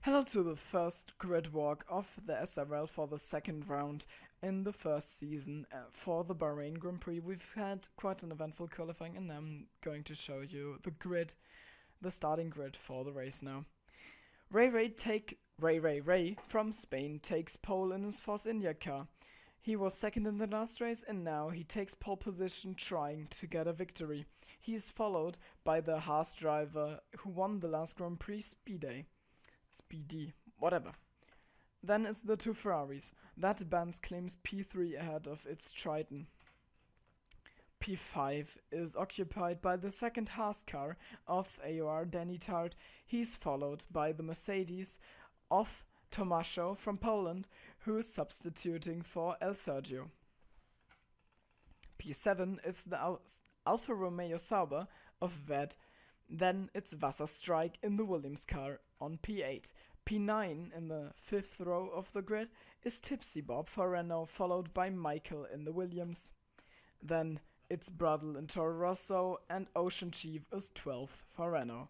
Hello to the first grid walk of the SRL for the second round in the first season for the Bahrain Grand Prix. We've had quite an eventful qualifying and I'm going to show you the starting grid for the race now. Ray from Spain takes pole in his Force India car. He was second in the last race and now he takes pole position trying to get a victory. He is followed by the Haas driver who won the last Grand Prix Speedy, whatever. Then it's the two Ferraris. That Benz claims P3 ahead of its Triton. P5 is occupied by the second Haas car of AOR Danny Tart. He's followed by the Mercedes of Tomaszo from Poland, who is substituting for El Sergio. P7 is the Alfa Romeo Sauber of Ved. Then it's Wasserstrike in the Williams car on P8. P9 in the fifth row of the grid is Tipsy Bob for Renault, followed by Michael in the Williams. Then it's Bradl in Toro Rosso and Ocean Chief is 12th for Renault.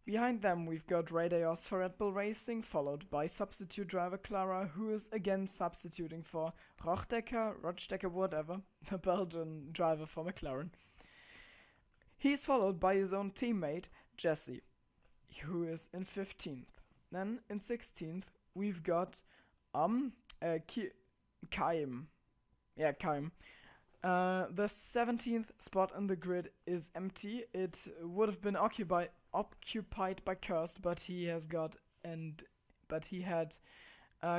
Behind them we've got Radios for Red Bull Racing, followed by substitute driver Clara, who is again substituting for Rochdecker, whatever, the Belgian driver for McLaren. He's followed by his own teammate, Jesse, who is in 15th. Then in 16th, we've got Kaim. Yeah, Kaim. The 17th spot on the grid is empty. It would have been occupied by Kirst, but he had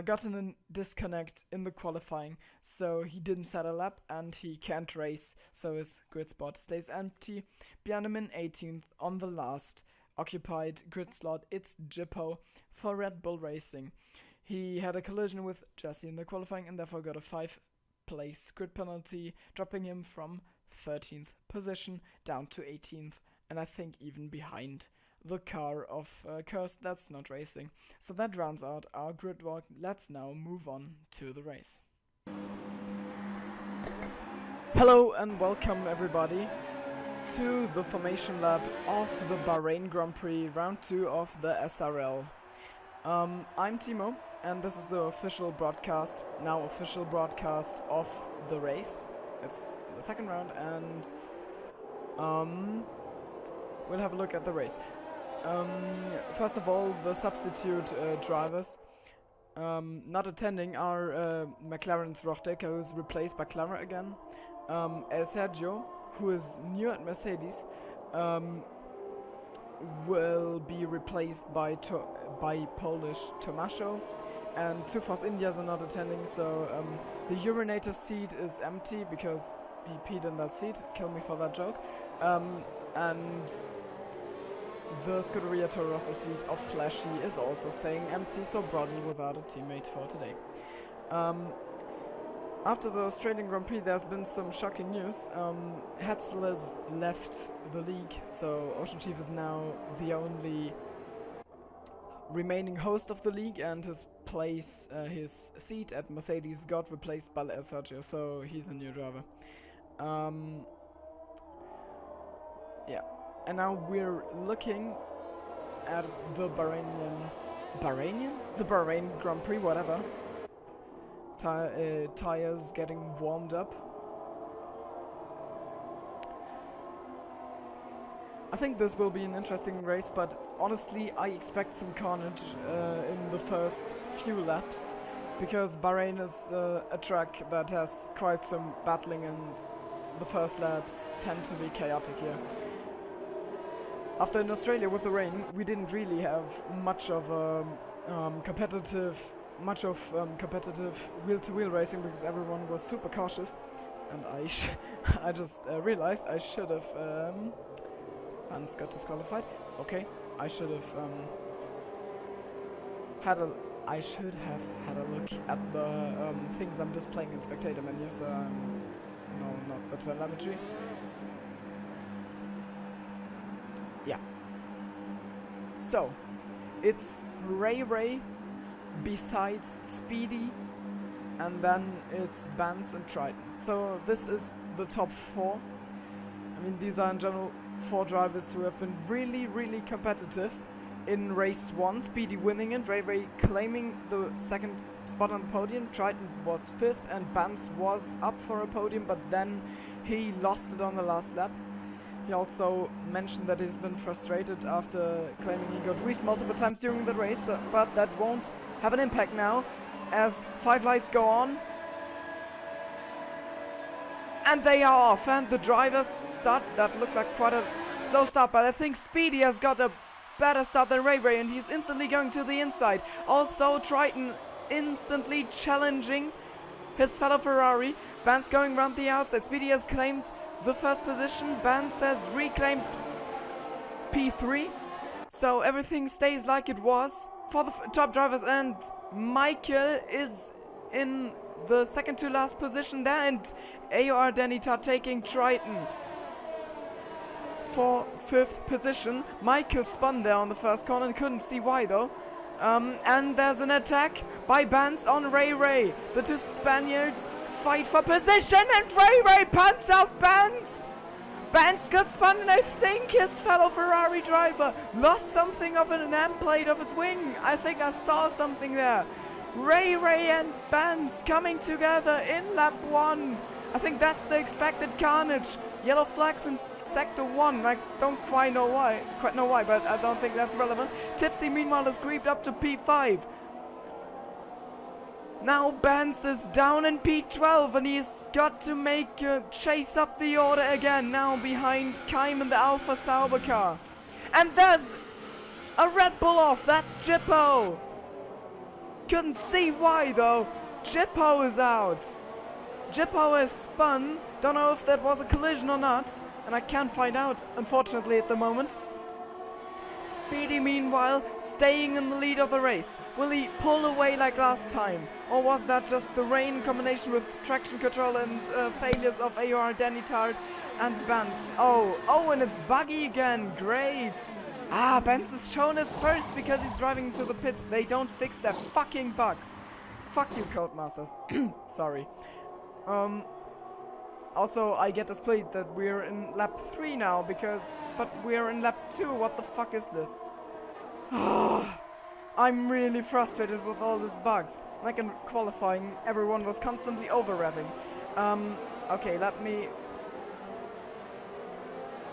gotten a disconnect in the qualifying, so he didn't set a lap and he can't race, so his grid spot stays empty. Behind him in 18th on the last occupied grid slot, it's Jippo for Red Bull Racing. He had a collision with Jesse in the qualifying and therefore got a 5-place grid penalty, dropping him from 13th position down to 18th, and I think even behind the car of Kirst that's not racing. So that rounds out our grid walk. Let's now move on to the race. Hello and welcome everybody to the formation lab of the Bahrain Grand Prix round 2 of the SRL. I'm Thimo and this is the official broadcast of the race. It's the second round and we'll have a look at the race. First of all, the substitute drivers not attending are McLaren's Rochdecker, who is replaced by Clara again, El Sergio, who is new at Mercedes, will be replaced by Polish Tomaszo, and two Force Indias are not attending, so the urinator seat is empty because he peed in that seat, kill me for that joke, and the Scuderia Toro Rosso seat of Flashy is also staying empty, so Bradl without a teammate for today. After the Australian Grand Prix there's been some shocking news. Hetzel has left the league, so Ocean Chief is now the only remaining host of the league, and his seat at Mercedes got replaced by El Sergio, so he's a new driver. Yeah. And now we're looking at the Bahrain Grand Prix, whatever. Tires getting warmed up. I think this will be an interesting race, but honestly I expect some carnage in the first few laps, because Bahrain is a track that has quite some battling and the first laps tend to be chaotic here. After in Australia with the rain, we didn't really have much of competitive wheel-to-wheel racing because everyone was super cautious, and I just realized I should have Hans got disqualified. Okay, I should have had a look at the things I'm displaying in spectator menus. No, not the telemetry. Yeah. So, it's Ray besides Speedy, and then it's Benz and Triton. So this is the top 4. I mean, these are in general 4 drivers who have been really competitive in race 1, Speedy winning it, Ray claiming the second spot on the podium. Triton was 5th and Bance was up for a podium, but then he lost it on the last lap. He also mentioned that he's been frustrated after claiming he got reefed multiple times during the race, but that won't have an impact now as 5 lights go on. And they are off, and the drivers start. That looked like quite a slow start, but I think Speedy has got a better start than Ray, and he's instantly going to the inside. Also, Triton instantly challenging his fellow Ferrari. Bance going around the outside. Speedy has claimed the first position. Bance has reclaimed P3. So everything stays like it was for the top drivers, and Michael is in the second to last position there, and AOR Danita taking Triton for 5th position. Michael spun there on the first corner and couldn't see why though. And there's an attack by Bance on Ray. The two Spaniards fight for position, and Ray pants out Bance. Bance got spun, and I think his fellow Ferrari driver lost something of an end plate of his wing. I think I saw something there. Ray and Bance coming together in lap 1. I think that's the expected carnage. Yellow flags in sector 1. I don't quite know why, but I don't think that's relevant. Tipsy meanwhile has creeped up to P5. Now Bance is down in P12, and he's got to make chase up the order again. Now behind Keim in the Alpha Sauber car. And there's a Red Bull off. That's Jippo. Couldn't see why though. Jippo is out. Jippo has spun. Don't know if that was a collision or not, and I can't find out, unfortunately, at the moment. Speedy, meanwhile, staying in the lead of the race. Will he pull away like last time? Or was that just the rain in combination with traction control and failures of AOR, Danitard, and Bance? Oh, and it's buggy again. Great. Bance is shown as first because he's driving into the pits. They don't fix their fucking bugs. Fuck you, Codemasters. Sorry. Also, I get displayed that we're in lap 3 now but we're in lap 2. What the fuck is this? I'm really frustrated with all these bugs. Like in qualifying, everyone was constantly over-revving. Okay, let me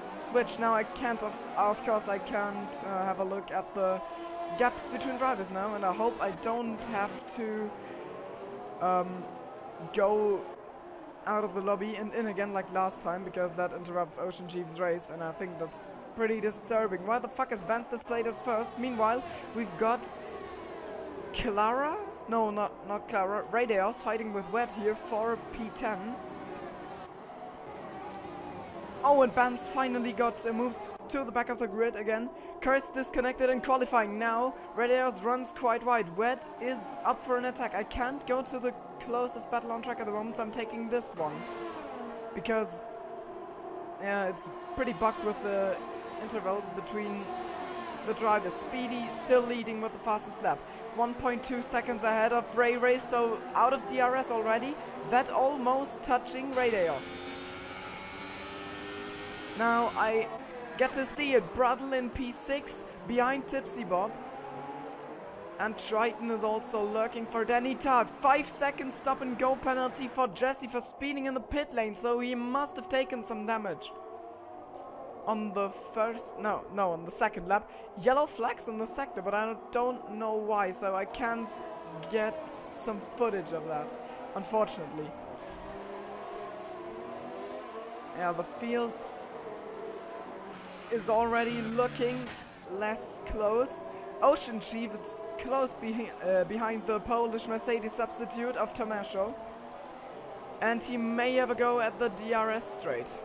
switch now. I can't, of course I can't have a look at the gaps between drivers now, and I hope I don't have to go out of the lobby and in again like last time, because that interrupts Ocean Chief's race, and I think that's pretty disturbing. Why the fuck is Bance displayed as first? Meanwhile, we've got Clara? No, not Clara. Radeos fighting with Wet here for P10. Oh, and Bance finally got moved to the back of the grid again. Curse disconnected in qualifying now. Radeos runs quite wide. Wet is up for an attack. I can't go to the closest battle on track at the moment, so I'm taking this one. Because, yeah, it's pretty bugged with the intervals between the drivers. Speedy still leading with the fastest lap. 1.2 seconds ahead of Ray, so out of DRS already. That almost touching Radeos. Now I get to see it. Brudle in P6 behind Tipsy Bob. And Triton is also lurking for Danny Tart. 5 second stop and go penalty for Jesse for speeding in the pit lane, so he must have taken some damage. On the on the second lap. Yellow flags in the sector, but I don't know why, so I can't get some footage of that, unfortunately. Yeah, the field is already looking less close. Ocean Chief is close behind the Polish Mercedes substitute of Tomaszo, and he may have a go at the DRS straight.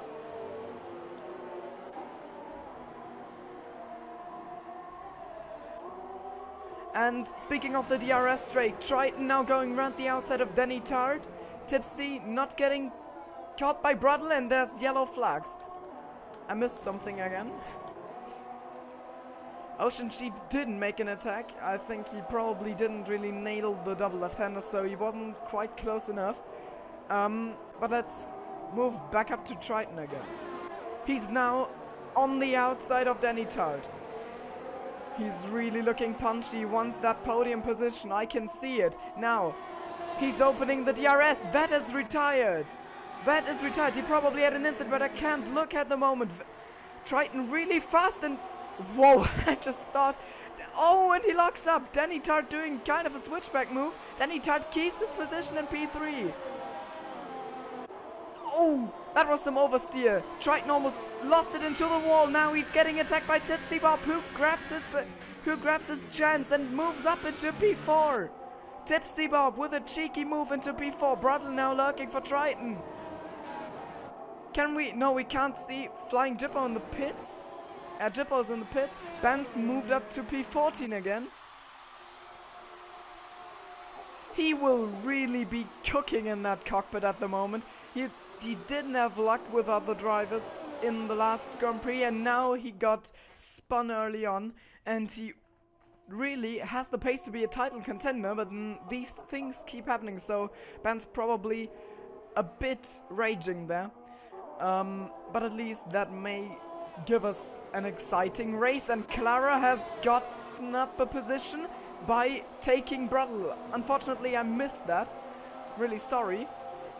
And speaking of the DRS straight, Triton now going around the outside of Danny Tard. Tipsy not getting caught by Brudle, and there's yellow flags. I missed something again. Ocean Chief didn't make an attack. I think he probably didn't really nail the double left-hander, so he wasn't quite close enough. But let's move back up to Triton again. He's now on the outside of Danny Tard. He's really looking punchy. He wants that podium position. I can see it. Now, he's opening the DRS. Vet is retired. Vet is retired. He probably had an incident, but I can't look at the moment. Triton really fast and... Whoa, I just thought... Oh, and he locks up. Danny Tart doing kind of a switchback move. Danny Tart keeps his position in P3. Oh, that was some oversteer. Triton almost lost it into the wall. Now he's getting attacked by Tipsy Bob, who grabs his chance and moves up into P4. Tipsy Bob with a cheeky move into P4. Bruttle now lurking for Triton. Can we? No, we can't see Flying Dippo in the pits. Dippo's in the pits. Ben's moved up to P14 again. He will really be cooking in that cockpit at the moment. He didn't have luck with other drivers in the last Grand Prix, and now he got spun early on, and he really has the pace to be a title contender, but these things keep happening, so Ben's probably a bit raging there. But at least that may give us an exciting race, and Clara has gotten up a position by taking Bruttle. Unfortunately, I missed that. Really sorry.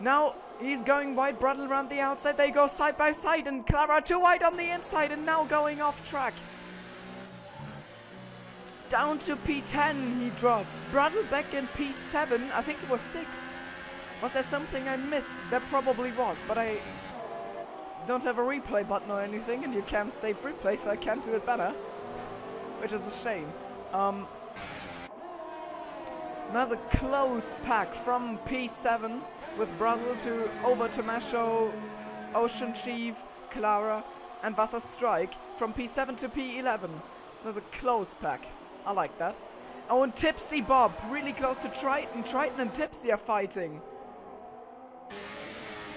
Now he's going wide, Bruttle around the outside. They go side by side, and Clara too wide on the inside, and now going off track. Down to P10 he dropped. Bruttle back in P7. I think it was 6th. Was there something I missed? There probably was, but I don't have a replay button or anything, and you can't save replay, so I can't do it better, which is a shame. There's a close pack from P7 with Bruttle to over to Masho, Ocean Chief, Clara, and Wasserstrike from P7 to P11. There's a close pack. I like that. Oh, and Tipsy Bob, really close to Triton. Triton and Tipsy are fighting.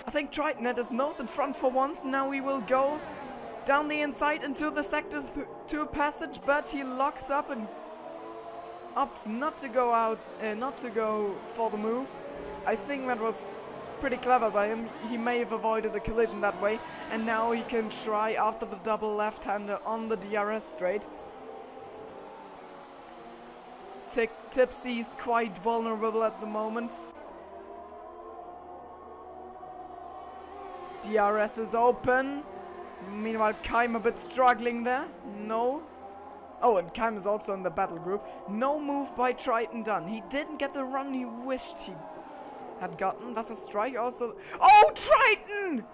I think Triton had his nose in front for once. Now he will go down the inside into the Sector 2 passage, but he locks up and opts not to go out, not to go for the move. I think that was pretty clever by him. He may have avoided a collision that way, and now he can try after the double left-hander on the DRS straight. Tipsy's quite vulnerable at the moment. DRS is open. Meanwhile, Keim a bit struggling there. No. Oh, and Keim is also in the battle group. No move by Triton done. He didn't get the run he wished he had gotten. Wasserstrike also. Oh, Triton!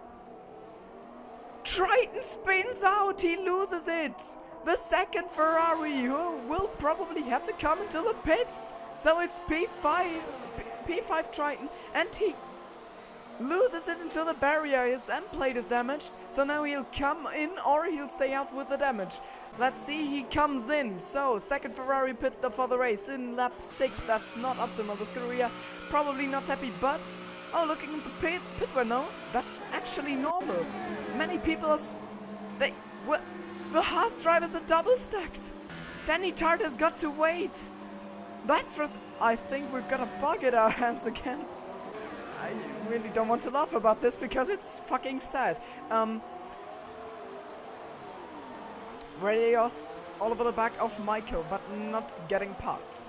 Triton spins out. He loses it. The second Ferrari, who will probably have to come into the pits. So it's P5 Triton, and he loses it into the barrier. His end plate is damaged, so now he'll come in or he'll stay out with the damage. Let's see, he comes in. So, second Ferrari pit stop for the race in lap 6. That's not optimal. The Scuderia probably not happy, but... Oh, looking at the pit now, that's actually normal. Many people are... The Haas drivers are double stacked. Danny Tart has got to wait. That's for... I think we've got a bug in our hands again. I really don't want to laugh about this because it's fucking sad. Radios all over the back of Michael, but not getting past.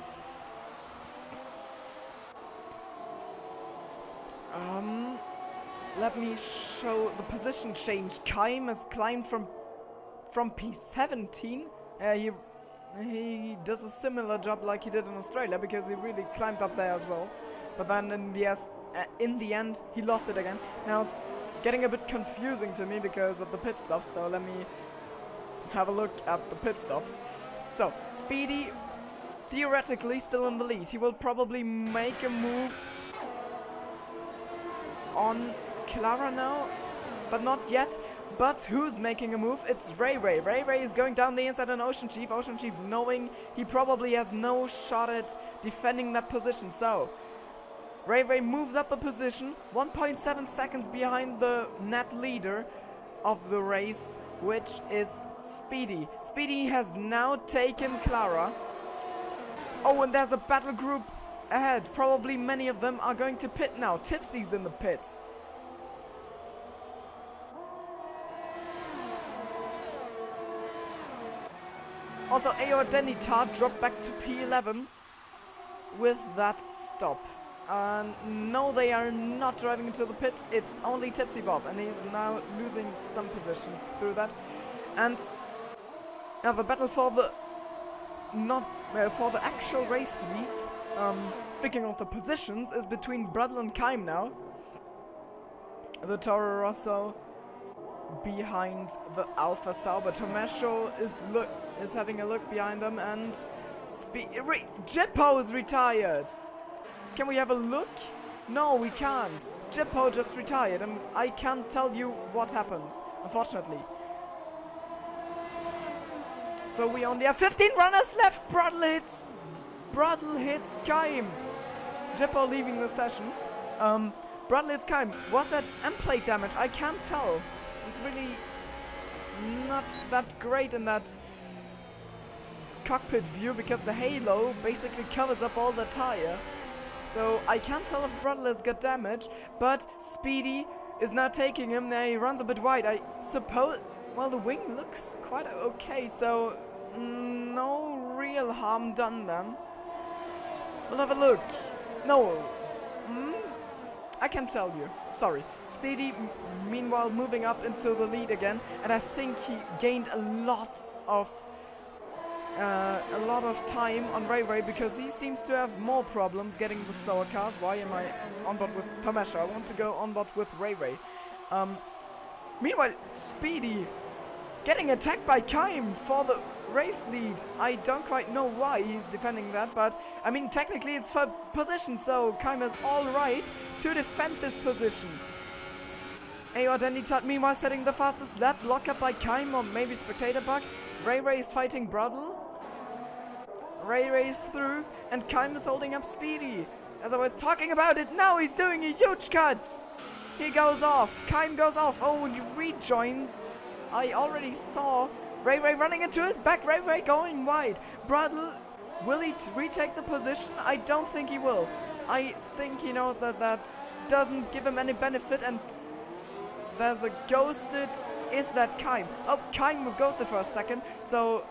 Let me show the position change. Keim has climbed from P17. He does a similar job like he did in Australia because he really climbed up there as well. But then in the end, he lost it again. Now it's getting a bit confusing to me because of the pit stops. So let me have a look at the pit stops. So Speedy, theoretically still in the lead. He will probably make a move on Clara now, but not yet. But who's making a move? It's Ray Ray. Ray Ray is going down the inside on Ocean Chief. Ocean Chief knowing he probably has no shot at defending that position. So Ray Ray moves up a position, 1.7 seconds behind the net leader of the race, which is Speedy. Speedy has now taken Clara. Oh, and there's a battle group ahead. Probably many of them are going to pit now. Tipsy's in the pits. Also, AO Denitar dropped back to P11 with that stop. No, they are not driving into the pits. It's only Tipsy Bob, and he's now losing some positions through that. And now the battle for the actual race lead. Speaking of the positions, is between Bradl and Keim now. The Toro Rosso behind the Alfa Sauber. Tommaso is having a look behind them, and Jippo is retired. Can we have a look? No, we can't. Jippo just retired, and I can't tell you what happened, unfortunately. So we only have 15 runners left. Bradl hits Keim. Jippo leaving the session. Bradl hits Keim. Was that end plate damage? I can't tell. It's really not that great in that cockpit view because the halo basically covers up all the tire. So I can't tell if Bradl has got damage, but Speedy is now taking him. Now he runs a bit wide. I suppose, well, the wing looks quite okay, so no real harm done then. We'll have a look. No. I can tell you. Sorry. Speedy, meanwhile, moving up into the lead again, and I think he gained a lot of time on Ray because he seems to have more problems getting the slower cars. Why am I on board with Tommaso? I want to go on board with Ray. Meanwhile, Speedy getting attacked by Keim for the race lead. I don't quite know why he's defending that, but I mean technically it's for position, so Keim is all right to defend this position. AO Denitar meanwhile setting the fastest lap, lock up by Keim, or maybe it's spectator bug. Ray is fighting Bradl. Ray is through, and Keim is holding up Speedy. As I was talking about it, now he's doing a huge cut. He goes off. Keim goes off. Oh, and he rejoins. I already saw Ray running into his back. Ray going wide. Bradl, will he retake the position? I don't think he will. I think he knows that that doesn't give him any benefit, and there's a ghosted. Is that Keim? Oh, Keim was ghosted for a second, so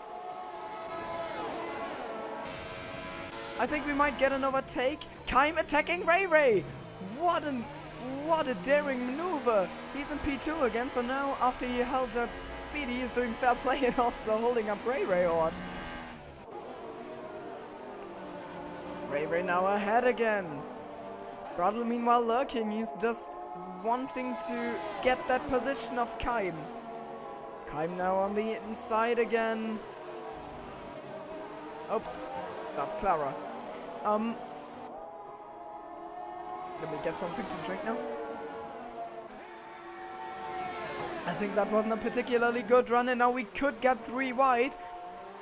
I think we might get an overtake. Keim attacking Ray. What a daring maneuver. He's in P2 again, so now after he held up Speedy, he's doing fair play and also holding up Ray odd. Ray now ahead again. Bradl meanwhile lurking. He's just wanting to get that position of Keim. Keim now on the inside again. Oops, that's Clara. Let me get something to drink now. I think that wasn't a particularly good run, and now we could get 3 wide.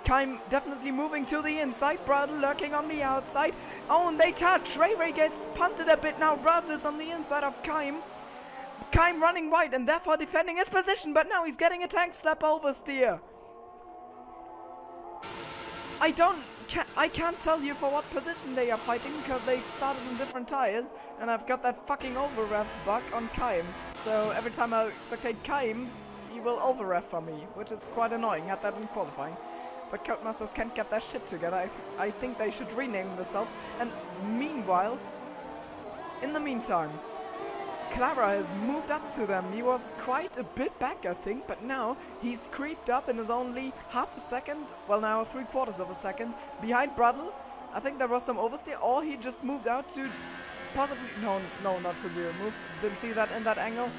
Keim definitely moving to the inside. Bradl lurking on the outside. Oh, and they touch. Ray gets punted a bit now. Bradl is on the inside of Keim. Keim running wide and therefore defending his position, but now he's getting a tank slap oversteer. I can't tell you for what position they are fighting because they've started on different tires, and I've got that fucking over-ref bug on Keim. So every time I spectate Keim, he will over-ref for me, which is quite annoying. Had that in qualifying. But Codemasters can't get their shit together. I think they should rename themselves. And meanwhile, in the meantime, Clara has moved up to them. He was quite a bit back, I think, but now he's creeped up and is only half a second, well now 3/4 of a second, behind Bradl. I think there was some oversteer, or he just moved out to possibly, no, not to do a move. Didn't see that in that angle.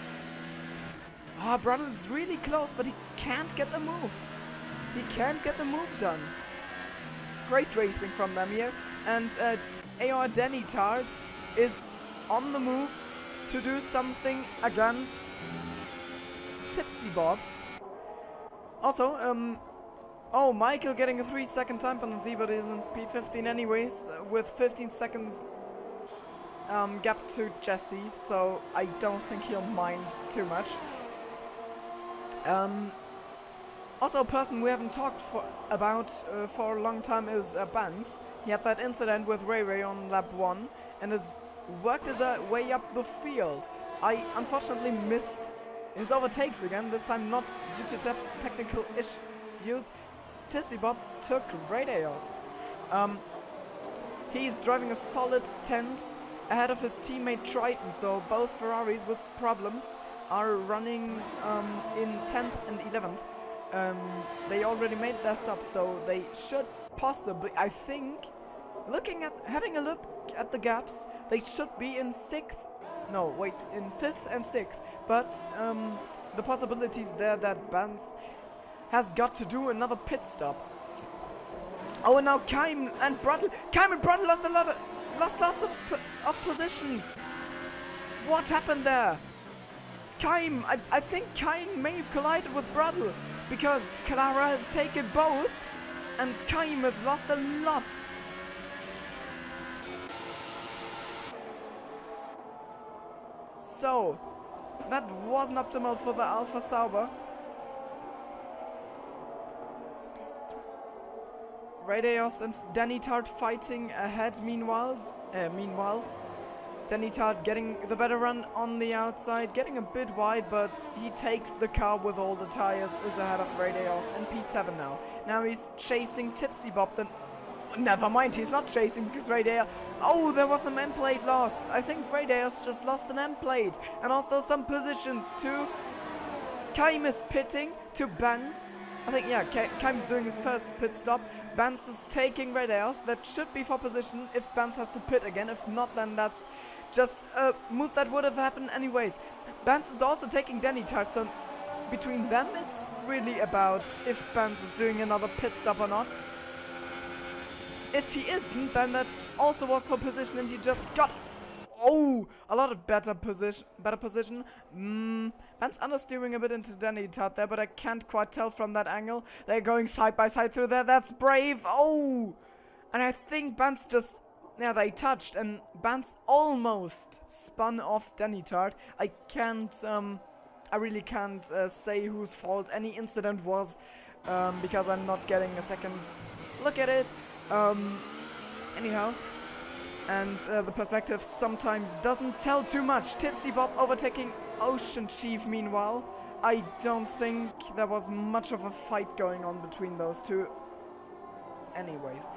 Ah, Bradl is really close, but he can't get the move. He can't get the move done. Great racing from them here, and AO Denitar is on the move to do something against Tipsy Bob. Also, oh, Michael getting a 3-second time penalty, but is in P15 anyways, with 15 seconds gap to Jesse, so I don't think he'll mind too much. Also, a person we haven't talked about for a long time is Bans. He had that incident with Ray on lap 1 and has worked his way up the field. I unfortunately missed his overtakes again, this time not due to technical issues. Bob took Radios. He's driving a solid 10th ahead of his teammate Triton, so both Ferraris with problems are running in 10th and 11th. They already made their stop, so they should possibly, I think, having a look at the gaps, they should be in 6th, no, wait, in 5th and 6th, but the possibilities there that Benz has got to do another pit stop. Oh, and now Keim and Brundle lost lots of positions. What happened there? Keim, I think Keim may have collided with Brundle, because Clara has taken both, and Keim has lost a lot. So, that wasn't optimal for the Alpha Sauber. Radios and Danny Tart fighting ahead meanwhile. Danny Tart getting the better run on the outside, getting a bit wide, but he takes the car with all the tires, is ahead of Radios and P7 now. Now he's chasing Tipsy Bob, then... Never mind, he's not chasing because Radios... Oh, there was some end plate lost. I think Radios just lost an end plate. And also some positions too. Keim is pitting to Benz. I think, yeah, Keim's doing his first pit stop. Benz is taking Radios. That should be for position if Benz has to pit again. If not, then that's just a move that would have happened anyways. Benz is also taking Danny Tart, so between them it's really about if Benz is doing another pit stop or not. If he isn't, then that also was for position and he just got... Oh, a lot of better position. Ben's understeering a bit into Danny Tart there, but I can't quite tell from that angle. They're going side by side through there. That's brave. Oh! And I think Ben's just... Yeah, they touched, and Ben's almost spun off Danny Tart. I really can't say whose fault any incident was, because I'm not getting a second look at it. Anyhow. And the perspective sometimes doesn't tell too much. Tipsy Bob overtaking Ocean Chief meanwhile. I don't think there was much of a fight going on between those two. Anyways.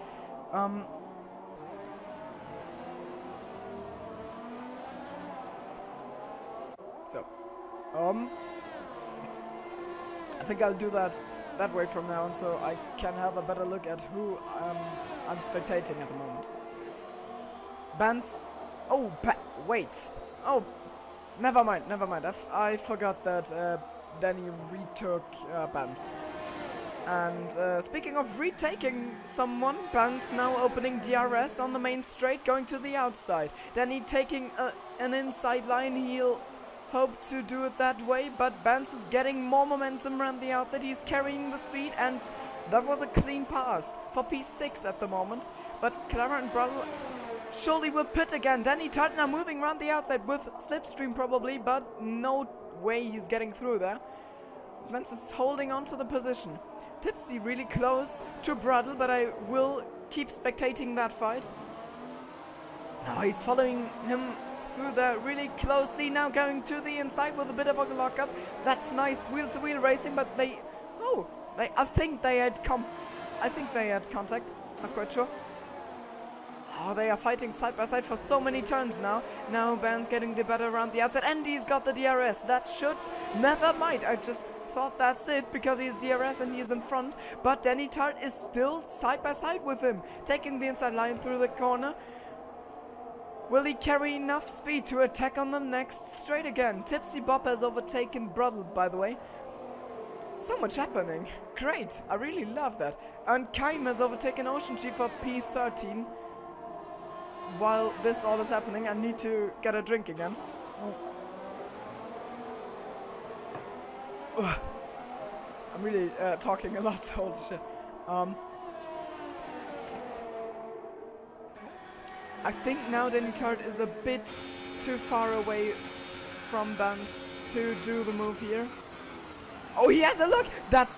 I think I'll do that way from now on, so I can have a better look at who I'm spectating at the moment. Benz. Oh, wait. Oh, never mind. I forgot that Danny retook Benz. And speaking of retaking someone, Benz now opening DRS on the main straight, going to the outside. Danny taking an inside line. He'll hope to do it that way, but Benz is getting more momentum around the outside. He's carrying the speed, and that was a clean pass for P6 at the moment. But Clara and Brundle surely will pit again. Danny Tart now moving around the outside with Slipstream probably, but no way he's getting through there. Benz is holding on to the position. Tipsy really close to Brundle, but I will keep spectating that fight. Oh, he's following him through there really closely, now going to the inside with a bit of a lockup. That's nice wheel-to-wheel racing, but I think they had contact, not quite sure. Oh, they are fighting side by side for so many turns now. Now Ben's getting the better around the outside, and he's got the DRS. That should... Never mind, I just thought that's it, because he's DRS and he's in front. But Danny Tart is still side by side with him, taking the inside line through the corner. Will he carry enough speed to attack on the next straight again? Tipsy Bob has overtaken Brundle, by the way. So much happening. Great, I really love that. And Keim has overtaken Ocean Chief for P13. While this all is happening, I need to get a drink again. Ugh. I'm really talking a lot, holy shit. I think now Danny Tart is a bit too far away from Benz to do the move here. Oh, he has a look! That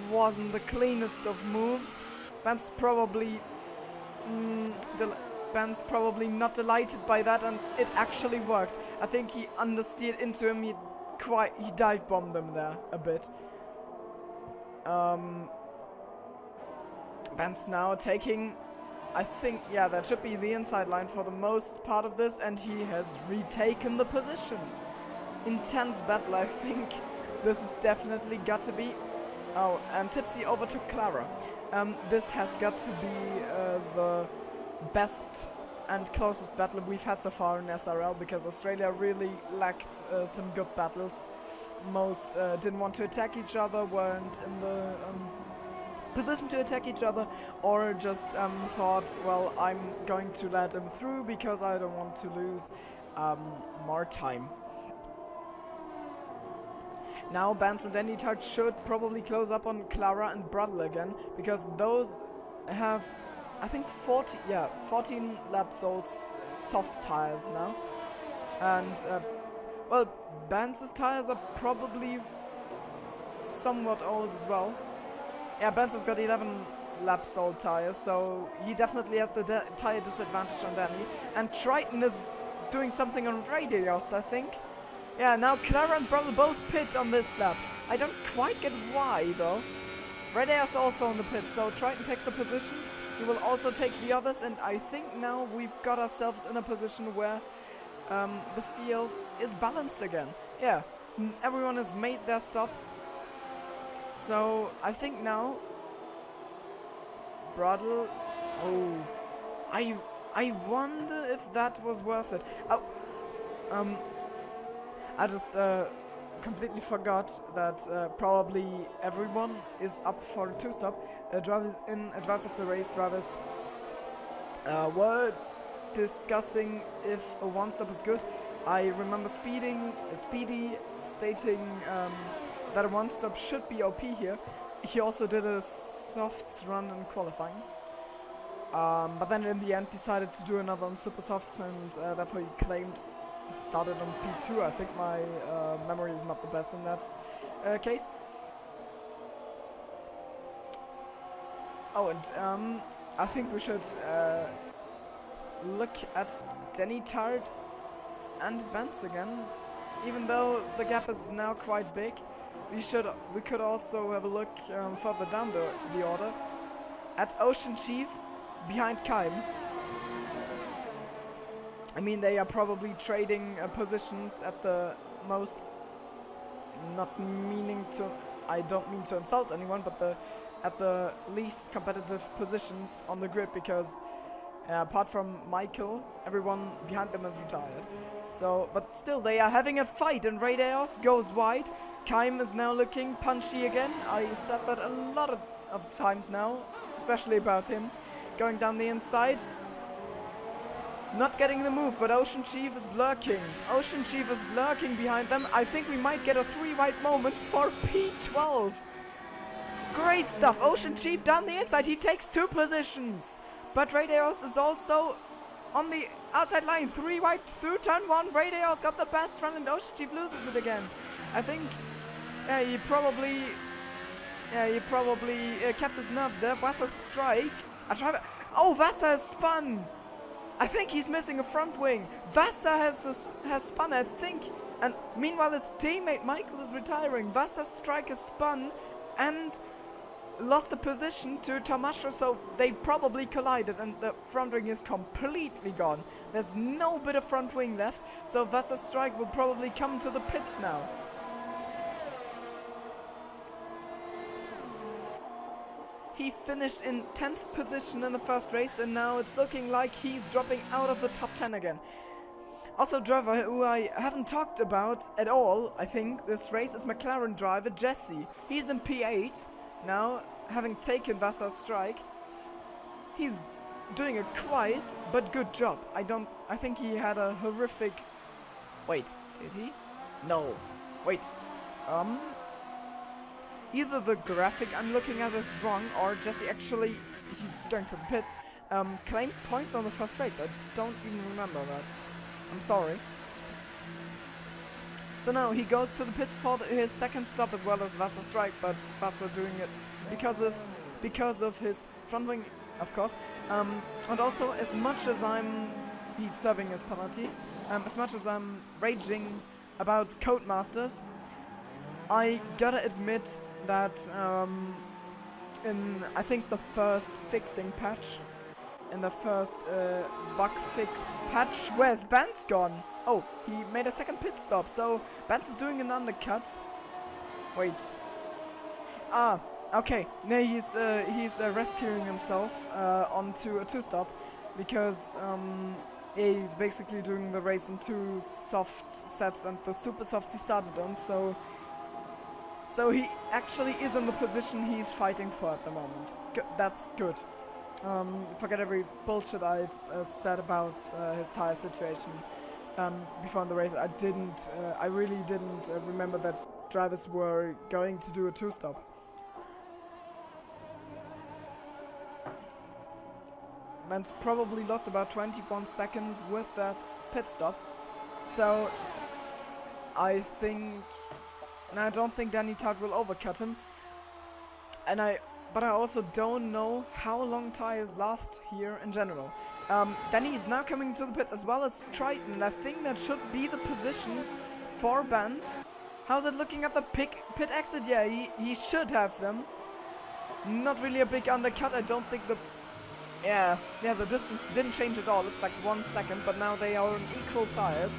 wasn't the cleanest of moves. Benz probably not delighted by that, and it actually worked. I think he understeered into him. He dive bombed him there a bit. Ben's now taking, I think, yeah, that should be the inside line for the most part of this, and he has retaken the position. Intense battle, I think. This is definitely got to be... Oh, and Tipsy overtook Clara. This has got to be the best and closest battle we've had so far in SRL, because Australia really lacked some good battles. Most didn't want to attack each other, weren't in the position to attack each other, or just thought, well, I'm going to let him through because I don't want to lose more time. Now Bans and Anytard should probably close up on Clara and Brudle again, because those have, I think, 14 lap sold soft tires now. And, well, Bans' tires are probably somewhat old as well. Yeah, Bans has got 11 lap sold tires, so he definitely has the tire disadvantage on Danny. And Triton is doing something on radios, I think. Yeah, now Clara and Brudle both pit on this lap. I don't quite get why, though. Radios also on the pit, so Triton takes the position. He will also take the others, and I think now we've got ourselves in a position where the field is balanced again. Yeah, everyone has made their stops. So I think now Brudle... Oh, I wonder if that was worth it. Oh, I just completely forgot that probably everyone is up for a two-stop. Drivers in advance of the race, drivers were discussing if a one-stop is good. I remember Speedy stating that a one-stop should be OP here. He also did a soft run in qualifying. But then in the end decided to do another on super softs, and therefore he claimed started on P2. I think my memory is not the best in that case. Oh, and I think we should look at Danny Tard and Vance again. Even though the gap is now quite big, we could also have a look further down the order at Ocean Chief behind Kaim. I mean, they are probably trading positions at the most, not meaning to, I don't mean to insult anyone, but at the least competitive positions on the grid, because apart from Michael, everyone behind them is retired. So, but still, they are having a fight, and Radios goes wide. Kaim is now looking punchy again. I said that a lot of times now, especially about him. Going down the inside. Not getting the move, but Ocean Chief is lurking. Ocean Chief is lurking behind them. I think we might get a 3-wide moment for P12. Great stuff. Ocean Chief down the inside. He takes 2 positions. But Radios is also on the outside line. 3-wide through turn 1. Radios got the best run, and Ocean Chief loses it again. I think he probably kept his nerves there. Wasser strike. Oh, Wasser has spun. I think he's missing a front wing. Wasser has spun, I think. And meanwhile, his teammate Michael is retiring. Wasser's strike is spun and lost the position to Tomasho, so they probably collided, and the front wing is completely gone. There's no bit of front wing left, so Wasser's strike will probably come to the pits now. He finished in 10th position in the first race, and now it's looking like he's dropping out of the top 10 again. Also, driver who I haven't talked about at all, I think, this race is McLaren driver Jesse. He's in P8 now, having taken Wasser's strike. He's doing a quiet but good job. I think he had a horrific... Wait, did he? No. Wait. Either the graphic I'm looking at is wrong, or Jesse actually, he's going to the pits, claimed points on the first race. I don't even remember that. I'm sorry. So now he goes to the pits for his second stop as well as Wasser strike, but Wasser doing it because of his front wing, of course. And also, as much as he's serving his penalty, as much as I'm raging about Codemasters, I gotta admit that in, I think, the first fixing patch. In the first bug fix patch. Where's Benz gone? Oh, he made a second pit stop, so Benz is doing an undercut. Wait. Ah, okay. No, he's rescuing himself onto a two-stop because he's basically doing the race in two soft sets, and the super softs he started on, so he actually is in the position he's fighting for at the moment. That's good. Forget every bullshit I've said about his tire situation before in the race. I really didn't remember that drivers were going to do a two-stop. Man's probably lost about 21 seconds with that pit stop. So I don't think Danny Tart will overcut him. But I also don't know how long tires last here in general. Danny is now coming to the pits as well as Triton, and I think that should be the positions for Benz. How's it looking at the pit exit? Yeah, he should have them. Not really a big undercut. I don't think the distance didn't change at all. It's like 1 second, but now they are on equal tires.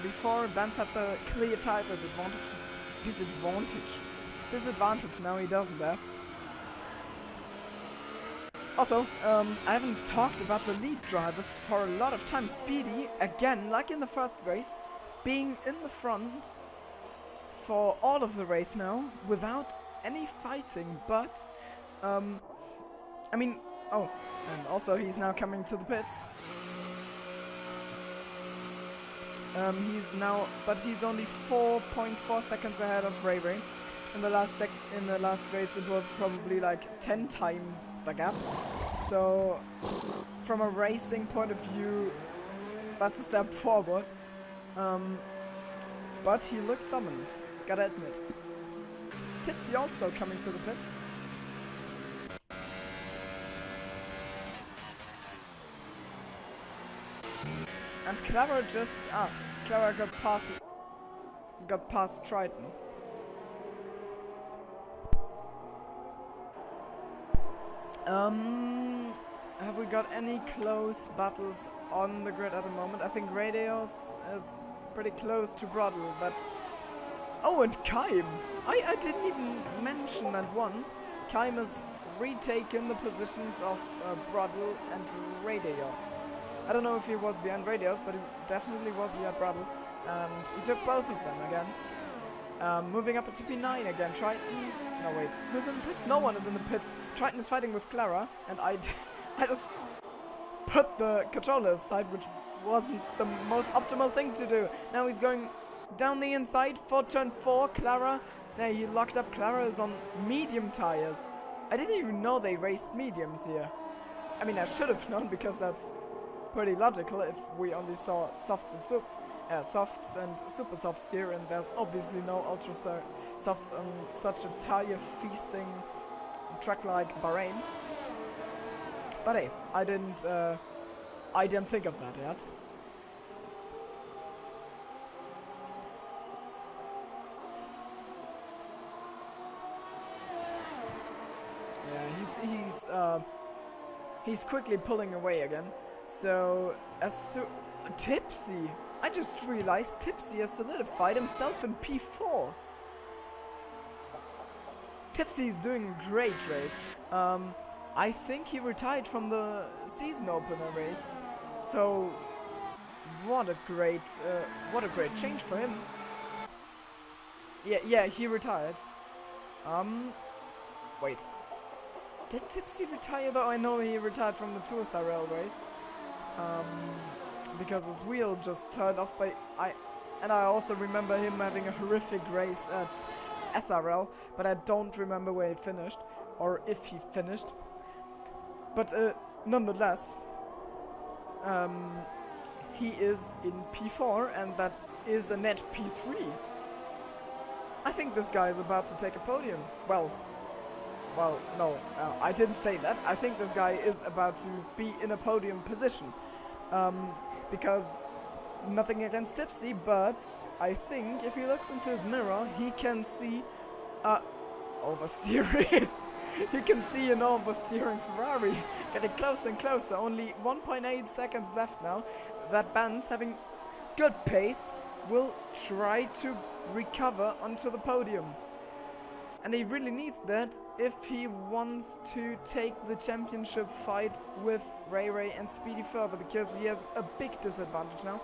Before, Benz had the clear tire disadvantage. Now he doesn't have. Also, I haven't talked about the lead drivers for a lot of time. Speedy, again, like in the first race, being in the front for all of the race now, without any fighting, but, and also he's now coming to the pits. He's only 4.4 seconds ahead of Ray Ray. In the last race, it was probably like 10 times the gap. So, from a racing point of view, that's a step forward. But he looks dominant, gotta admit. Tipsy also coming to the pits. And Clara got past Triton. Have we got any close battles on the grid at the moment? I think Radios is pretty close to Broddle, but... Oh, and Kaim! I didn't even mention that once. Kaim has retaken the positions of Broddle and Radios. I don't know if he was behind Radios, but he definitely was behind Broddle, and he took both of them again. Moving up to P9 again. Triton... No, wait. Who's in the pits? No one is in the pits. Triton is fighting with Clara, and I just put the controller aside, which wasn't the most optimal thing to do. Now he's going down the inside for turn 4. Clara... Yeah, he locked up. Clara is on medium tires. I didn't even know they raced mediums here. I mean, I should have known, because that's pretty logical if we only saw softs and super softs here, and there's obviously no ultra softs on such a tire feasting track like Bahrain. But hey, I didn't think of that yet. Yeah, he's quickly pulling away again. So Tipsy. I just realized Tipsy has solidified himself in P4. Tipsy is doing a great race. I think he retired from the season opener race. So what a great change for him. Yeah, he retired. Wait. Did Tipsy retire though? I know he retired from the 2 SRL race. Because his wheel just turned off and I also remember him having a horrific race at SRL, but I don't remember where he finished, or if he finished. But nonetheless, he is in P4, and that is a net P3. I think this guy is about to take a podium. Well, no, I didn't say that. I think this guy is about to be in a podium position. Because nothing against Tipsy, but I think if he looks into his mirror, he can see oversteering. You can see an oversteering Ferrari getting closer and closer. Only 1.8 seconds left now. That Benz, having good pace, will try to recover onto the podium. And he really needs that if he wants to take the championship fight with Ray and Speedy further, because he has a big disadvantage now.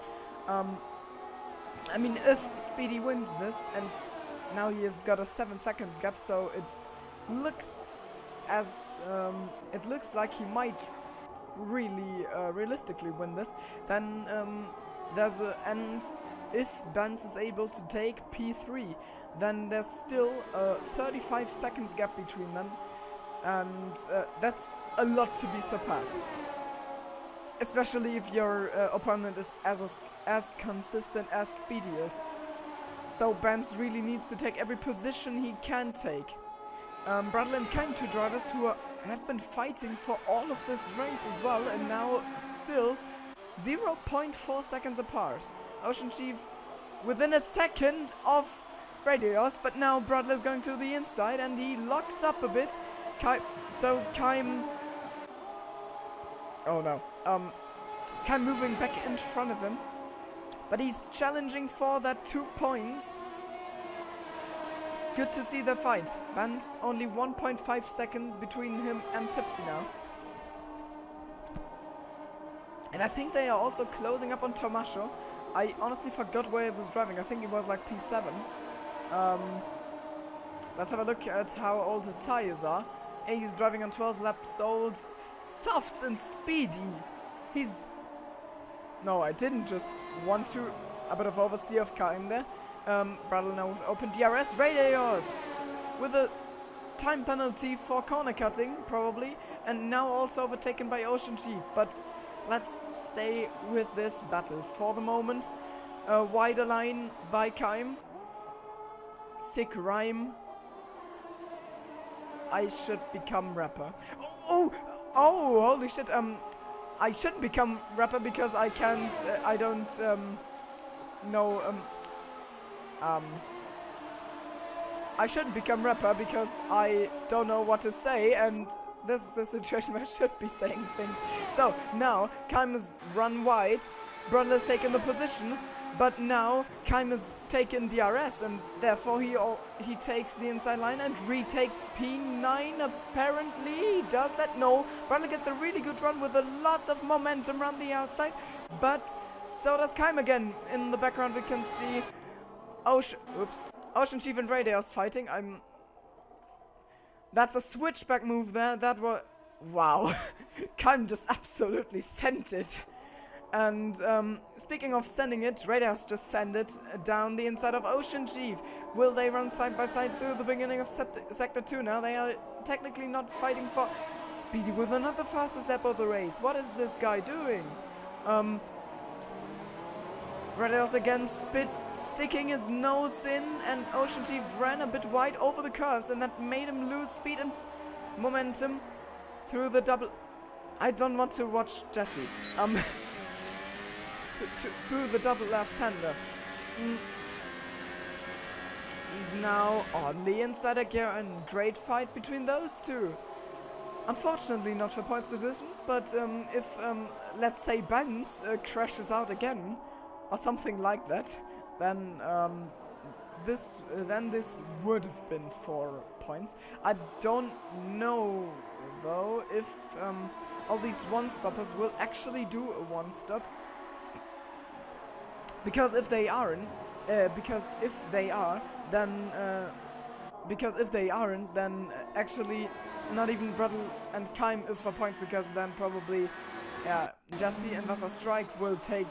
I mean, if Speedy wins this, and now he has got a 7 seconds gap, so it looks like he might really realistically win this. Then and if Benz is able to take P3, then there's still a 35 seconds gap between them, and that's a lot to be surpassed. Especially if your opponent is as consistent as Speedy is. So Benz really needs to take every position he can take. Bradley and Keim, two drivers who have been fighting for all of this race as well, and now still 0.4 seconds apart. Ocean Chief within a second of Radios, but now Bradley is going to the inside and he locks up a bit. Keim... Oh no. Keim moving back in front of him. But he's challenging for that 2 points. Good to see the fight. Benz only 1.5 seconds between him and Tipsy now. And I think they are also closing up on Tomasho. I honestly forgot where he was driving. I think it was like P7. Let's have a look at how old his tires are. He's driving on 12 laps old. Softs and speedy. He's... No, I didn't just want to... A bit of oversteer of Keim there. Bradley now with open DRS. Radios with a time penalty for corner cutting, probably. And now also overtaken by Ocean Chief. But let's stay with this battle for the moment. A wider line by Keim. Sick rhyme. I should become rapper. Oh, holy shit. I shouldn't become rapper because I can't, I don't, know, I shouldn't become rapper because I don't know what to say, and this is a situation where I should be saying things. So, now, Keim has run wide, Bradley's taken the position, but now Keim has taken DRS, and therefore he takes the inside line and retakes P9, apparently. He does that? No. Bradley gets a really good run with a lot of momentum around the outside, but so does Keim again. In the background we can see Ocean Chief and Radios fighting. That's a switchback move there. That was... Wow. Keim just absolutely sent it. And speaking of sending it, Radios just sent it down the inside of Ocean Chief. Will they run side by side through the beginning of Sector 2 now? They are technically not fighting for Speedy with another fastest lap of the race. What is this guy doing? Radios again sticking his nose in, and Ocean Chief ran a bit wide over the curves, and that made him lose speed and momentum through the double... I don't want to watch Jesse. Through the double left-hander. He's now on the inside again. Great fight between those two. Unfortunately not for points positions, but if, let's say Benz crashes out again, or something like that, then this would have been 4 points. I don't know, though, if all these one-stoppers will actually do a one-stop. Because if they aren't, then actually not even Bradley and Keim is for points, because then probably Jesse and Wasserstrike will take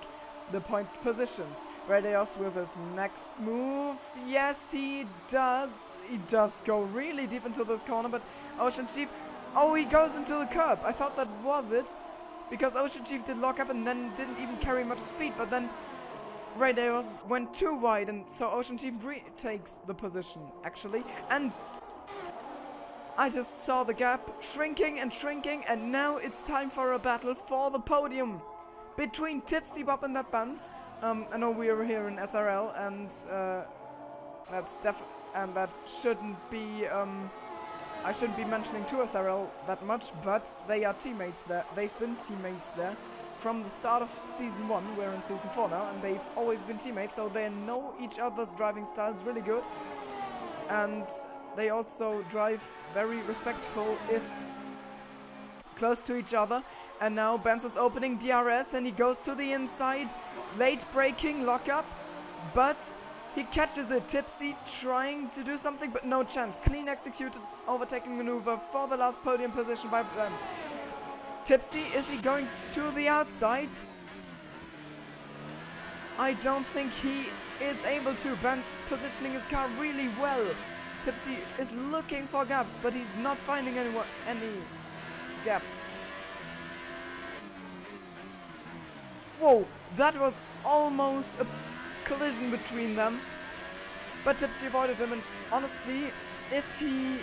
the points positions. Radios with his next move. Yes, he does. He does go really deep into this corner, but Ocean Chief... Oh, he goes into the curb. I thought that was it, because Ocean Chief did lock up and then didn't even carry much speed, but then Radios went too wide, and so Ocean Chief retakes the position, actually. And I just saw the gap shrinking and shrinking, and now it's time for a battle for the podium between Tipsy Bob and that Buns. I know we are here in SRL, and that shouldn't be I shouldn't be mentioning 2 SRL that much, but they are teammates there. They've been teammates there from the start of Season 1. We're in Season 4 now, and they've always been teammates, so they know each other's driving styles really good. And they also drive very respectful if close to each other. And now Benz is opening DRS and he goes to the inside. Late braking, lockup, but he catches it. Tipsy trying to do something, but no chance. Clean executed overtaking maneuver for the last podium position by Benz. Tipsy, is he going to the outside? I don't think he is able to. Benz is positioning his car really well. Tipsy is looking for gaps, but he's not finding any gaps. Whoa, that was almost a collision between them. But Tipsy avoided him, and honestly, if he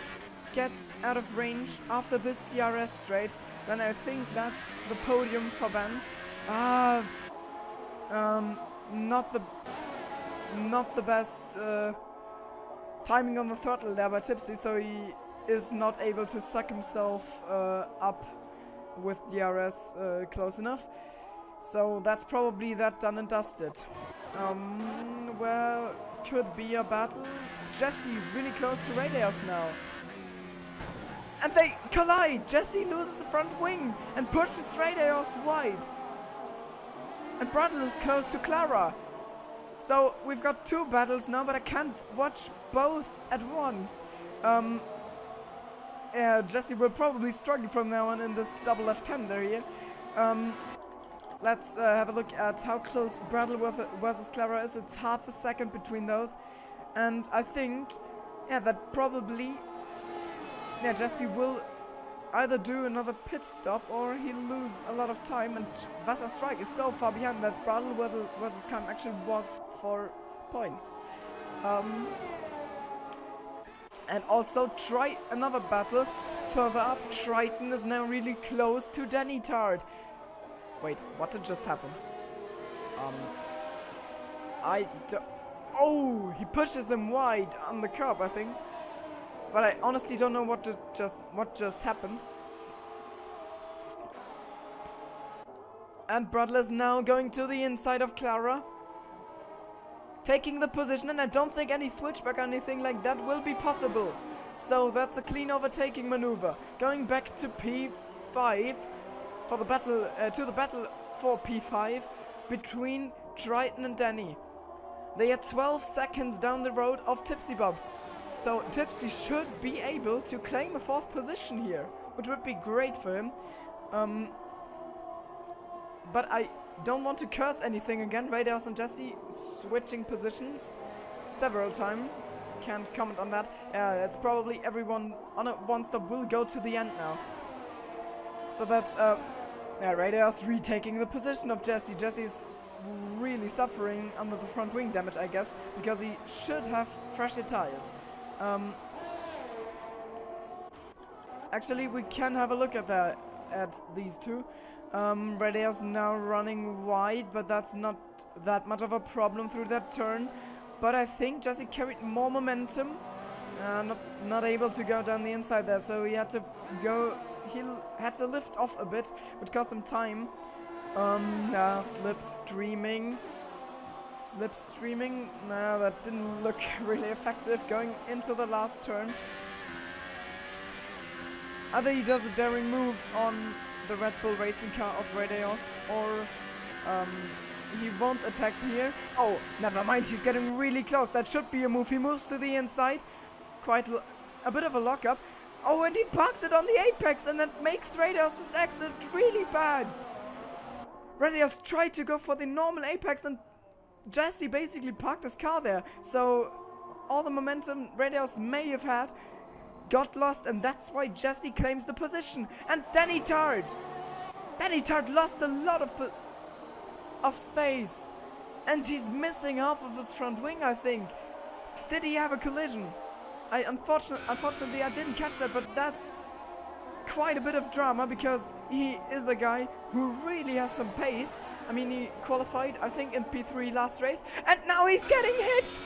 gets out of range after this DRS straight, then I think that's the podium for Benz. Not the best timing on the throttle there by Tipsy, so he is not able to suck himself up with DRS close enough. So that's probably that done and dusted. Well, could be a battle. Jesse's really close to Radios now. And they collide! Jesse loses the front wing and pushes Radios wide. And Bradley is close to Clara. So we've got 2 battles now, but I can't watch both at once. Yeah, Jesse will probably struggle from now on in this double left-hander here. Let's have a look at how close Bradley versus Clara is. It's half a second between those. And I think, yeah, that probably, yeah, Jesse will either do another pit stop or he'll lose a lot of time. And Wasser Strike is so far behind that Bradley versus Khan actually was 4 points. And also try another battle further up. Triton is now really close to Danny Tard. Wait, what did just happen? Oh, he pushes him wide on the curb, I think. But I honestly don't know what just happened. And Bradley's now going to the inside of Clara, taking the position, and I don't think any switchback or anything like that will be possible. So that's a clean overtaking maneuver. Going back to P5 for the battle, for P5 between Triton and Danny. They are 12 seconds down the road of Tipsy Bob. So Tipsy should be able to claim a 4th position here, which would be great for him. But I don't want to curse anything again. Radios and Jesse switching positions several times. Can't comment on that. It's probably everyone on a 1-stop will go to the end now. So that's Radios retaking the position of Jesse. Jesse's really suffering under the front wing damage, I guess, because he should have fresher tires. Actually, we can have a look at these 2. Radios now running wide, but that's not that much of a problem through that turn. But I think Jesse carried more momentum, not able to go down the inside there, so he had to go. He had to lift off a bit, which cost him time. Slipstreaming. No, that didn't look really effective going into the last turn. Either he does a daring move on the Red Bull racing car of Radios, or he won't attack here. Oh, never mind, he's getting really close. That should be a move. He moves to the inside. Quite a bit of a lockup. Oh, and he parks it on the apex, and that makes Radios' exit really bad. Radios tried to go for the normal apex, and Jesse basically parked his car there. So all the momentum Radios may have had got lost, and that's why Jesse claims the position. And Danny Tard lost a lot of space, and he's missing half of his front wing, I think. Did he have a collision? Unfortunately, I didn't catch that, but that's quite a bit of drama because he is a guy who really has some pace. I mean, he qualified, I think, in P3 last race, and now he's getting hit!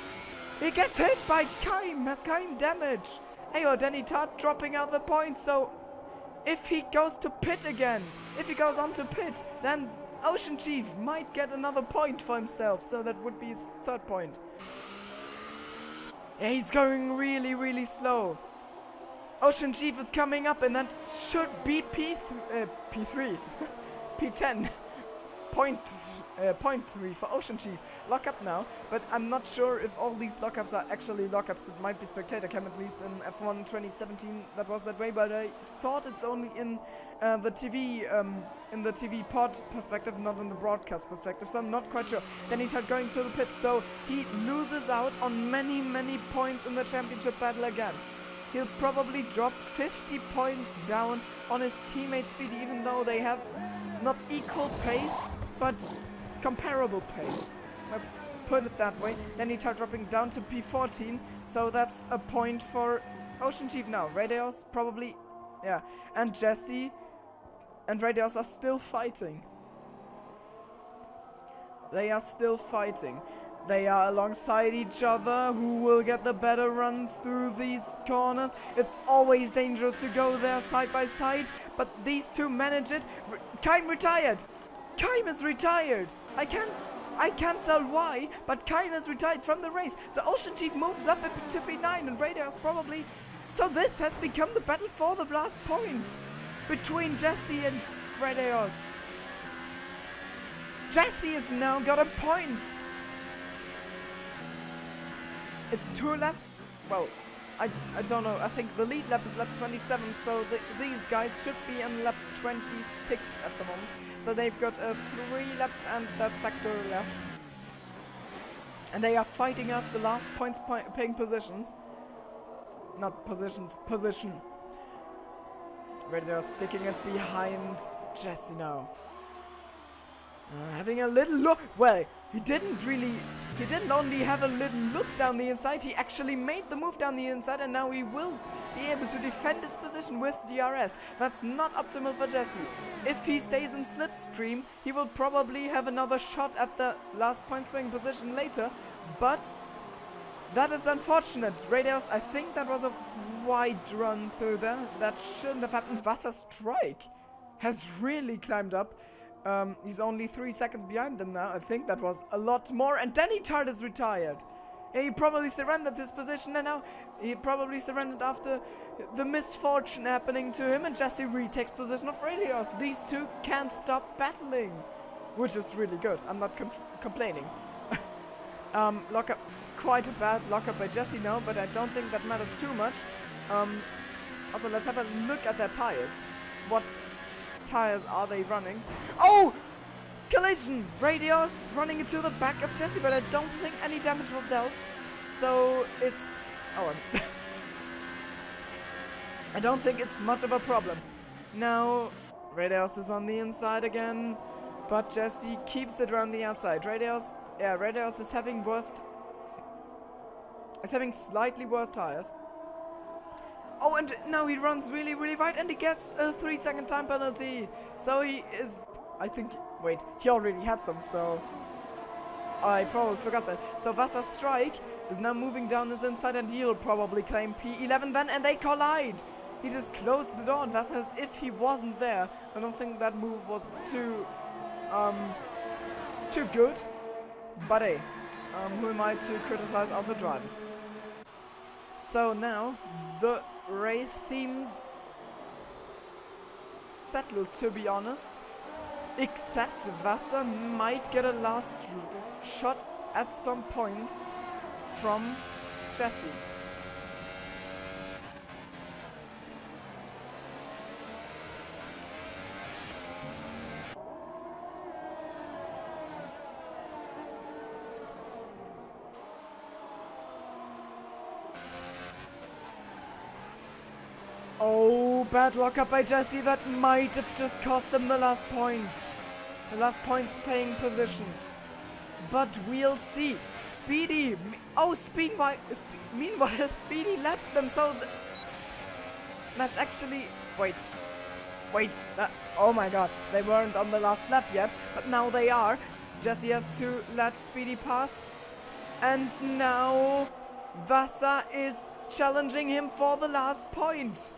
He gets hit by Kaim, has Kaim damage. Hey, oh, Danny Tart dropping out the points, so if he goes to pit again, if he goes on to pit, then Ocean Chief might get another point for himself, so that would be his 3rd point. Yeah, he's going really, really slow. Ocean Chief is coming up, and that should be P3, P10. Point 3 for Ocean Chief. Lock up now, but I'm not sure if all these lockups are actually lockups. That might be spectator cam, at least in F1 2017 that was that way, but I thought it's only in the TV pod perspective, not in the broadcast perspective, so I'm not quite sure. Then he's going to the pits, so he loses out on many, many points in the championship battle again. He'll probably drop 50 points down on his teammate Speedy, even though they have not equal pace, but comparable pace. Let's put it that way. Then he starts dropping down to P14, so that's a point for Ocean Chief now. Radios probably, yeah, and Jesse and Radios are still fighting. They are still fighting. They are alongside each other. Who will get the better run through these corners? It's always dangerous to go there side by side, but these two manage it. Keim retired. Keim is retired. I can't tell why, but Keim is retired from the race. So Ocean Chief moves up to P9 and Radios probably. So this has become the battle for the last point between Jesse and Radios. Jesse has now got a point. It's 2 laps. Well, I don't know. I think the lead lap is lap 27, so these guys should be in lap 26 at the moment. So they've got 3 laps and that sector left. And they are fighting out the last points paying positions. Not positions, position. Where they're sticking it behind Jesse now. Having a little look. Well, he didn't only have a little look down the inside, he actually made the move down the inside, and now he will be able to defend his position with DRS. That's not optimal for Jesse. If he stays in Slipstream, he will probably have another shot at the last points paying position later, but that is unfortunate. Radios, I think that was a wide run through there. That shouldn't have happened. Wasser Strike has really climbed up. He's only 3 seconds behind them now. I think that was a lot more. And Danny Tart is retired. He probably surrendered this position, and now he probably surrendered after the misfortune happening to him, and Jesse retakes position of Radios. These two can't stop battling, which is really good. I'm not complaining. Lockup, quite a bad lockup by Jesse now, but I don't think that matters too much. Also, let's have a look at their tires. What tires are they running? Oh! Collision! Radios running into the back of Jesse, but I don't think any damage was dealt. So it's... Oh, I don't think it's much of a problem. Now, Radios is on the inside again, but Jesse keeps it around the outside. Radios is having slightly worse tires. Oh, and now he runs really, really wide, and he gets a 3-second time penalty. So he is, I think, wait, he already had some, so I probably forgot that. So Wasser Strike is now moving down his inside, and he'll probably claim P11 then, and they collide. He just closed the door on Wasser as if he wasn't there. I don't think that move was too good, but hey, who am I to criticize other drivers? So now the race seems settled, to be honest, except Wasser might get a last shot at some points from Jesse. Oh, bad lockup by Jesse. That might have just cost him the last point. The last points paying position. But we'll see. Speedy. Oh, meanwhile, Speedy laps them. So that's actually... Wait. Oh my god. They weren't on the last lap yet. But now they are. Jesse has to let Speedy pass. And now Wasser is challenging him for the last point.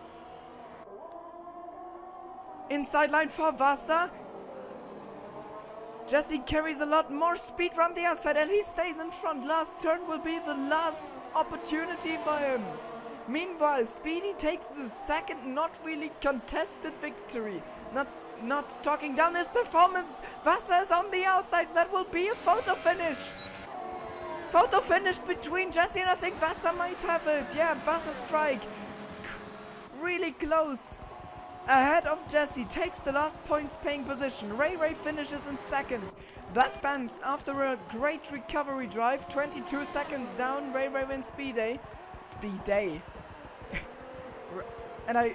Inside line for Wasser. Jesse carries a lot more speed from the outside and he stays in front. Last turn will be the last opportunity for him. Meanwhile, Speedy takes the second not really contested victory. Not talking down his performance. Wasser is on the outside. That will be a photo finish. Photo finish between Jesse and I think Wasser might have it. Yeah, Wasser strike. Really close. Ahead of Jesse, takes the last points paying position. Ray finishes in second. That banks after a great recovery drive. 22 seconds down. Ray wins Speed Day. Speed Day. And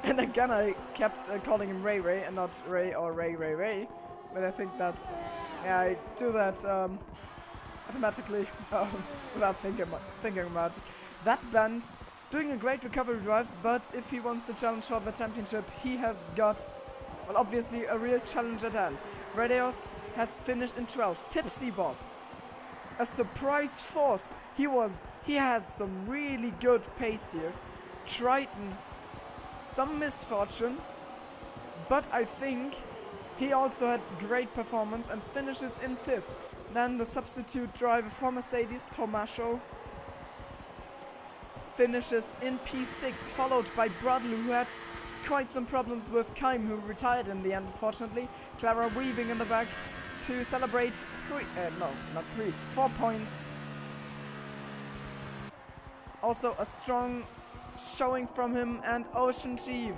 and again I kept calling him Ray and not Ray or Ray. But I think that's, yeah, I do that automatically without thinking about it. That band's doing a great recovery drive, but if he wants to challenge for the championship, he has got, well, obviously a real challenge at hand. Radios has finished in 12th. Tipsy Bob, a surprise 4th. He has some really good pace here. Triton, some misfortune, but I think he also had great performance and finishes in 5th. Then the substitute driver for Mercedes, Tomasho, finishes in P6, followed by Bradley, who had quite some problems with Keim, who retired in the end, unfortunately. Clara weaving in the back to celebrate 4 points. Also a strong showing from him, and Ocean Chief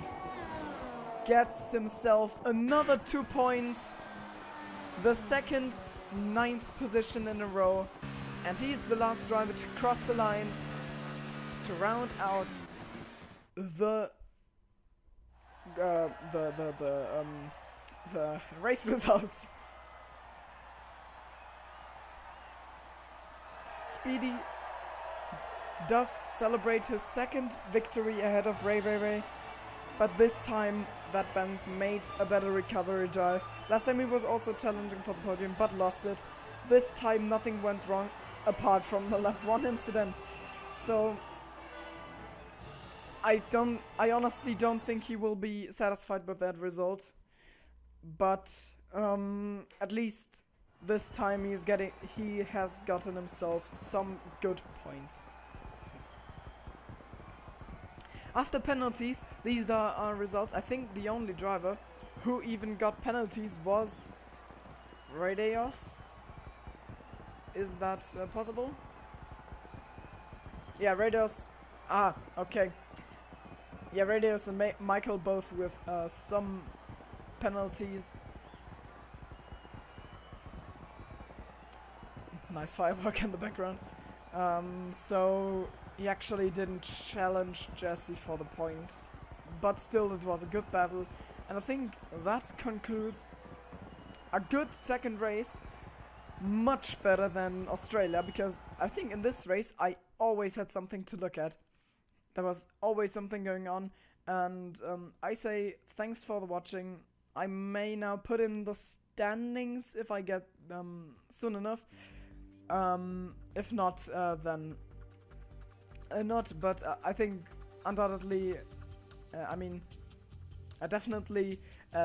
gets himself another 2 points, the second 9th position in a row, and he's the last driver to cross the line to round out the race results. Speedy does celebrate his second victory ahead of Ray, but this time that Benz made a better recovery drive. Last time he was also challenging for the podium but lost it. This time nothing went wrong apart from the lap 1 incident. So I honestly don't think he will be satisfied with that result, but at least this time he has gotten himself some good points. After penalties, these are our results. I think the only driver who even got penalties was Radios. Is that possible? Yeah, Radios. Ah, okay. Yeah, Radios and Michael both with some penalties. Nice firework in the background. So he actually didn't challenge Jesse for the point, but still it was a good battle, and I think that concludes a good second race, much better than Australia, because I think in this race I always had something to look at. There was always something going on, and I say thanks for the watching. I may now put in the standings if I get them soon enough. If not, then not, but I think undoubtedly, definitely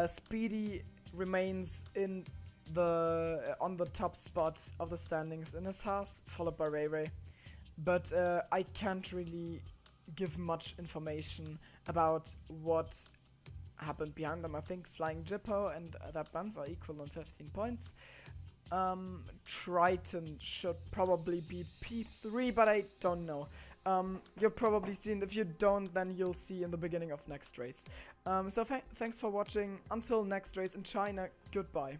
Speedy remains in on the top spot of the standings in his house, followed by Ray. But I can't really give much information about what happened behind them. I think Flying Jippo and that Buns are equal on 15 points. Triton should probably be P3, but I don't know. You'll probably see, and if you don't, then you'll see in the beginning of next race. So thanks for watching. Until next race in China, goodbye.